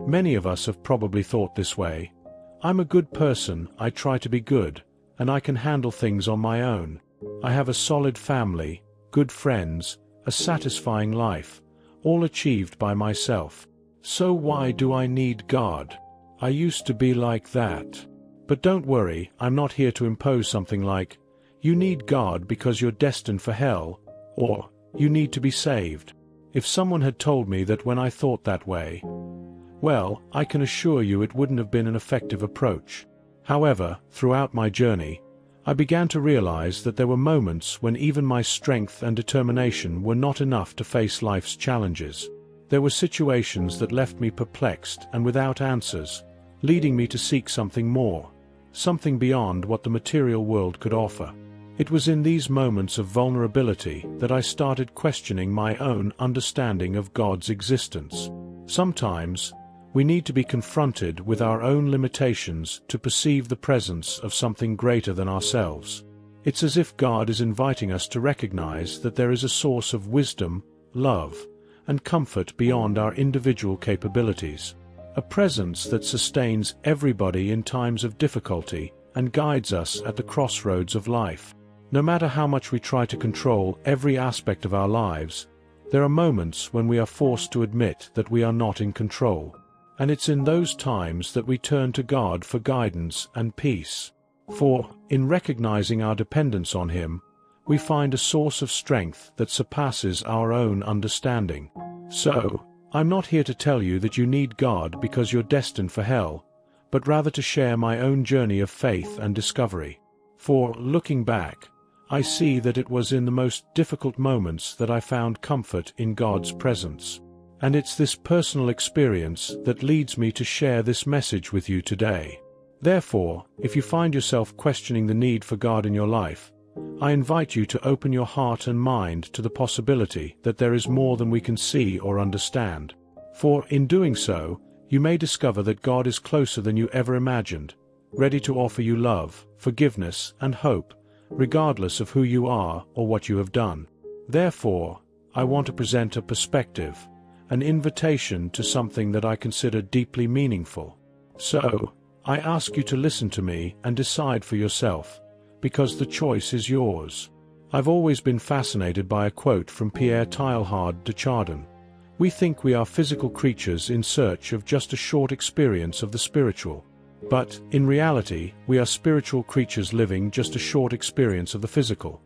Many of us have probably thought this way. I'm a good person, I try to be good, and I can handle things on my own. I have a solid family, good friends, a satisfying life, all achieved by myself. So why do I need God? I used to be like that. But don't worry, I'm not here to impose something like, you need God because you're destined for hell, or, you need to be saved. If someone had told me that when I thought that way, well, I can assure you it wouldn't have been an effective approach. However, throughout my journey, I began to realize that there were moments when even my strength and determination were not enough to face life's challenges. There were situations that left me perplexed and without answers, leading me to seek something more, something beyond what the material world could offer. It was in these moments of vulnerability that I started questioning my own understanding of God's existence. Sometimes, we need to be confronted with our own limitations to perceive the presence of something greater than ourselves. It's as if God is inviting us to recognize that there is a source of wisdom, love, and comfort beyond our individual capabilities. A presence that sustains everybody in times of difficulty and guides us at the crossroads of life. No matter how much we try to control every aspect of our lives, there are moments when we are forced to admit that we are not in control. And it's in those times that we turn to God for guidance and peace. For, in recognizing our dependence on Him, we find a source of strength that surpasses our own understanding. So, I'm not here to tell you that you need God because you're destined for hell, but rather to share my own journey of faith and discovery. For, looking back, I see that it was in the most difficult moments that I found comfort in God's presence. And it's this personal experience that leads me to share this message with you today. Therefore, if you find yourself questioning the need for God in your life, I invite you to open your heart and mind to the possibility that there is more than we can see or understand. For, in doing so, you may discover that God is closer than you ever imagined, ready to offer you love, forgiveness, and hope, regardless of who you are or what you have done. Therefore, I want to present a perspective, an invitation to something that I consider deeply meaningful. So, I ask you to listen to me and decide for yourself, because the choice is yours. I've always been fascinated by a quote from Pierre Teilhard de Chardin. We think we are physical creatures in search of just a short experience of the spiritual. But, in reality, we are spiritual creatures living just a short experience of the physical.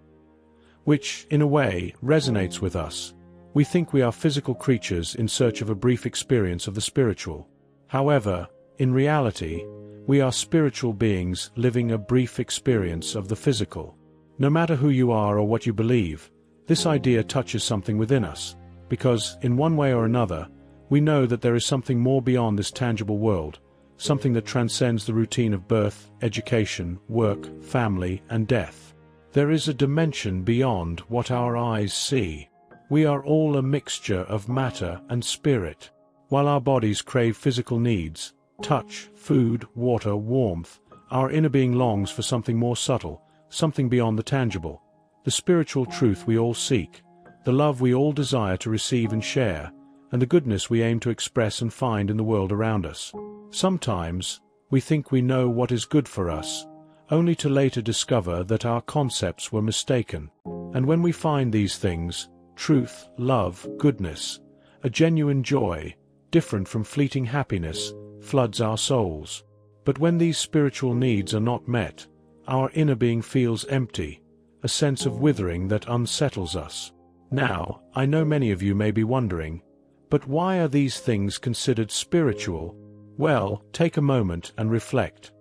Which, in a way, resonates with us. We think we are physical creatures in search of a brief experience of the spiritual. However, in reality, we are spiritual beings living a brief experience of the physical. No matter who you are or what you believe, this idea touches something within us, because, in one way or another, we know that there is something more beyond this tangible world, something that transcends the routine of birth, education, work, family, and death. There is a dimension beyond what our eyes see. We are all a mixture of matter and spirit. While our bodies crave physical needs, touch, food, water, warmth, our inner being longs for something more subtle, something beyond the tangible, the spiritual truth we all seek, the love we all desire to receive and share, and the goodness we aim to express and find in the world around us. Sometimes, we think we know what is good for us, only to later discover that our concepts were mistaken. And when we find these things, truth, love, goodness, a genuine joy, different from fleeting happiness, floods our souls. But when these spiritual needs are not met, our inner being feels empty, a sense of withering that unsettles us. Now, I know many of you may be wondering, but why are these things considered spiritual? Well, take a moment and reflect.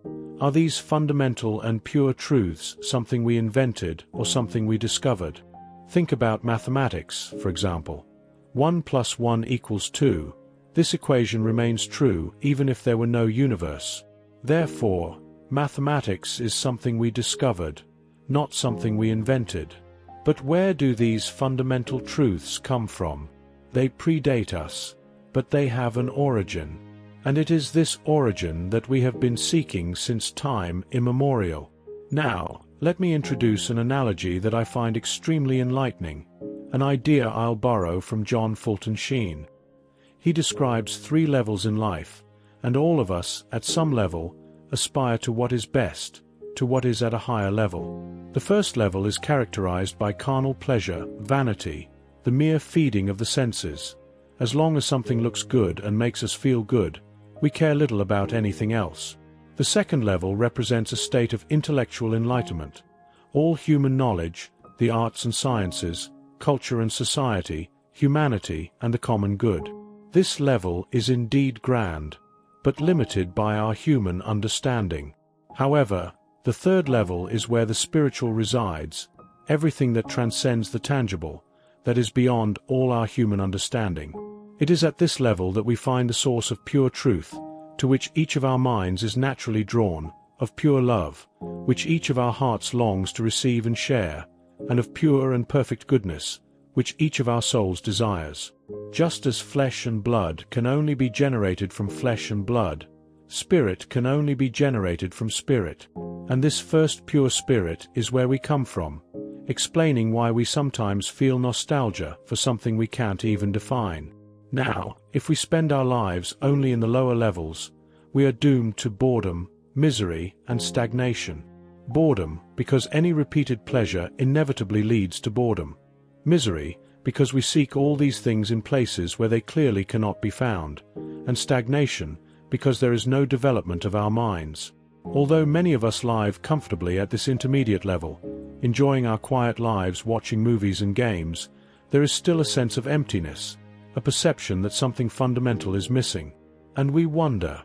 Are these fundamental and pure truths something we invented or something we discovered? Think about mathematics, for example. 1 + 1 = 2. This equation remains true even if there were no universe. Therefore, mathematics is something we discovered, not something we invented. But where do these fundamental truths come from? They predate us, but they have an origin. And it is this origin that we have been seeking since time immemorial. Now, let me introduce an analogy that I find extremely enlightening, an idea I'll borrow from John Fulton Sheen. He describes 3 levels in life, and all of us, at some level, aspire to what is best, to what is at a higher level. The first level is characterized by carnal pleasure, vanity, the mere feeding of the senses. As long as something looks good and makes us feel good, we care little about anything else. The second level represents a state of intellectual enlightenment. All human knowledge, the arts and sciences, culture and society, humanity and the common good. This level is indeed grand, but limited by our human understanding. However, the third level is where the spiritual resides, everything that transcends the tangible, that is beyond all our human understanding. It is at this level that we find the source of pure truth, to which each of our minds is naturally drawn, of pure love, which each of our hearts longs to receive and share, and of pure and perfect goodness, which each of our souls desires. Just as flesh and blood can only be generated from flesh and blood, spirit can only be generated from spirit. And this first pure spirit is where we come from, explaining why we sometimes feel nostalgia for something we can't even define. Now, if we spend our lives only in the lower levels, we are doomed to boredom, misery, and stagnation. Boredom, because any repeated pleasure inevitably leads to boredom. Misery, because we seek all these things in places where they clearly cannot be found. And stagnation, because there is no development of our minds. Although many of us live comfortably at this intermediate level, enjoying our quiet lives watching movies and games, there is still a sense of emptiness, a perception that something fundamental is missing. And we wonder,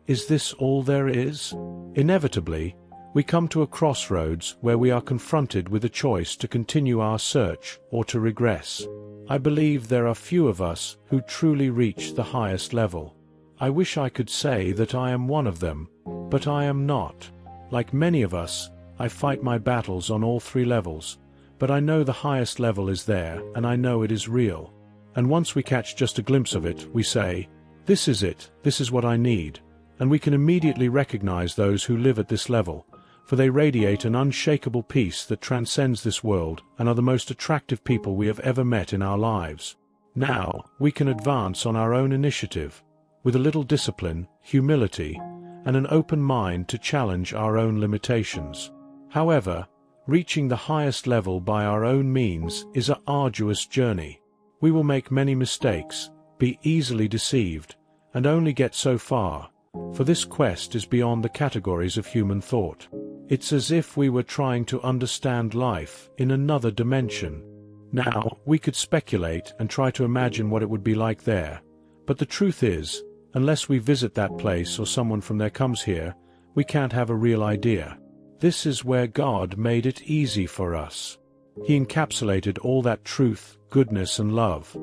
is this all there is? Inevitably, we come to a crossroads where we are confronted with a choice to continue our search or to regress. I believe there are few of us who truly reach the highest level. I wish I could say that I am one of them, but I am not. Like many of us, I fight my battles on all 3 levels, but I know the highest level is there and I know it is real. And once we catch just a glimpse of it, we say, this is it, this is what I need. And we can immediately recognize those who live at this level, for they radiate an unshakable peace that transcends this world and are the most attractive people we have ever met in our lives. Now, we can advance on our own initiative, with a little discipline, humility, and an open mind to challenge our own limitations. However, reaching the highest level by our own means is an arduous journey. We will make many mistakes, be easily deceived, and only get so far, for this quest is beyond the categories of human thought. It's as if we were trying to understand life in another dimension. Now, we could speculate and try to imagine what it would be like there, but the truth is, unless we visit that place or someone from there comes here, we can't have a real idea. This is where God made it easy for us. He encapsulated all that truth, goodness and love,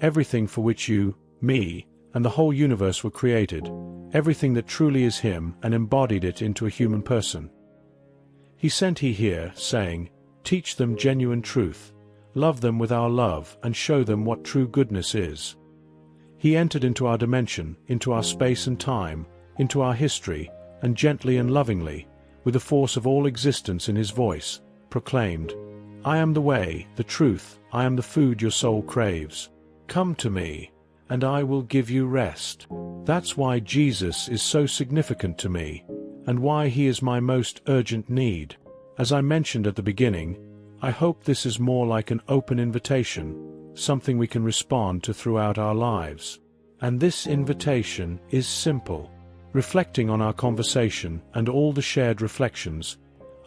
everything for which you, me, and the whole universe were created, everything that truly is Him, and embodied it into a human person. He sent He here, saying, teach them genuine truth, love them with our love and show them what true goodness is. He entered into our dimension, into our space and time, into our history, and gently and lovingly, with the force of all existence in His voice, proclaimed, I am the way, the truth, I am the food your soul craves. Come to me, and I will give you rest. That's why Jesus is so significant to me, and why He is my most urgent need. As I mentioned at the beginning, I hope this is more like an open invitation, something we can respond to throughout our lives. And this invitation is simple. Reflecting on our conversation and all the shared reflections,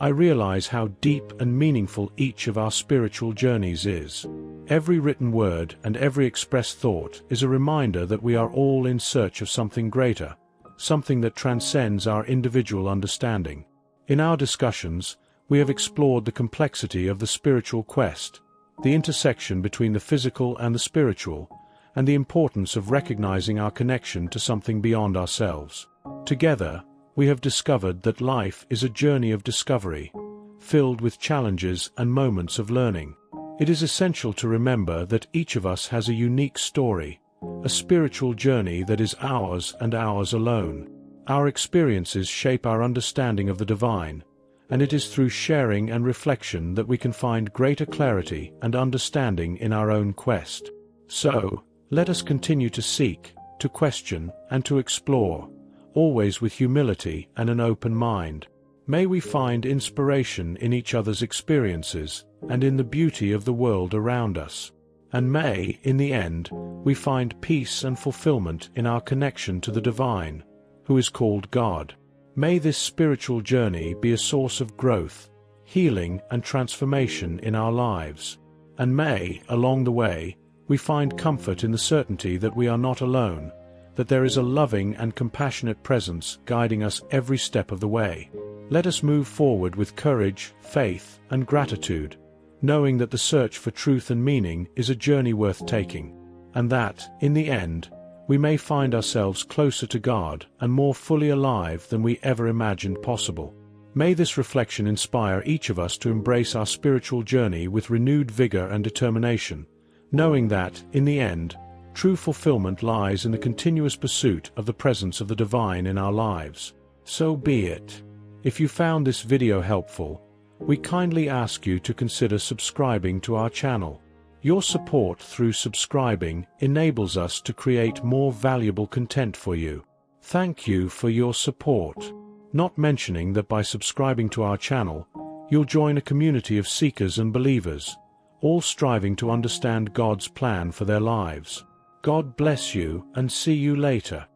I realize how deep and meaningful each of our spiritual journeys is. Every written word and every expressed thought is a reminder that we are all in search of something greater, something that transcends our individual understanding. In our discussions, we have explored the complexity of the spiritual quest, the intersection between the physical and the spiritual, and the importance of recognizing our connection to something beyond ourselves. Together, we have discovered that life is a journey of discovery, filled with challenges and moments of learning. It is essential to remember that each of us has a unique story, a spiritual journey that is ours and ours alone. Our experiences shape our understanding of the divine, and it is through sharing and reflection that we can find greater clarity and understanding in our own quest. So, let us continue to seek, to question, and to explore, always with humility and an open mind. May we find inspiration in each other's experiences, and in the beauty of the world around us. And may, in the end, we find peace and fulfillment in our connection to the divine, who is called God. May this spiritual journey be a source of growth, healing, and transformation in our lives. And may, along the way, we find comfort in the certainty that we are not alone, that there is a loving and compassionate presence guiding us every step of the way. Let us move forward with courage, faith, and gratitude, knowing that the search for truth and meaning is a journey worth taking, and that, in the end, we may find ourselves closer to God and more fully alive than we ever imagined possible. May this reflection inspire each of us to embrace our spiritual journey with renewed vigor and determination, knowing that, in the end, true fulfillment lies in the continuous pursuit of the presence of the divine in our lives. So be it. If you found this video helpful, we kindly ask you to consider subscribing to our channel. Your support through subscribing enables us to create more valuable content for you. Thank you for your support. Not mentioning that by subscribing to our channel, you'll join a community of seekers and believers, all striving to understand God's plan for their lives. God bless you and see you later.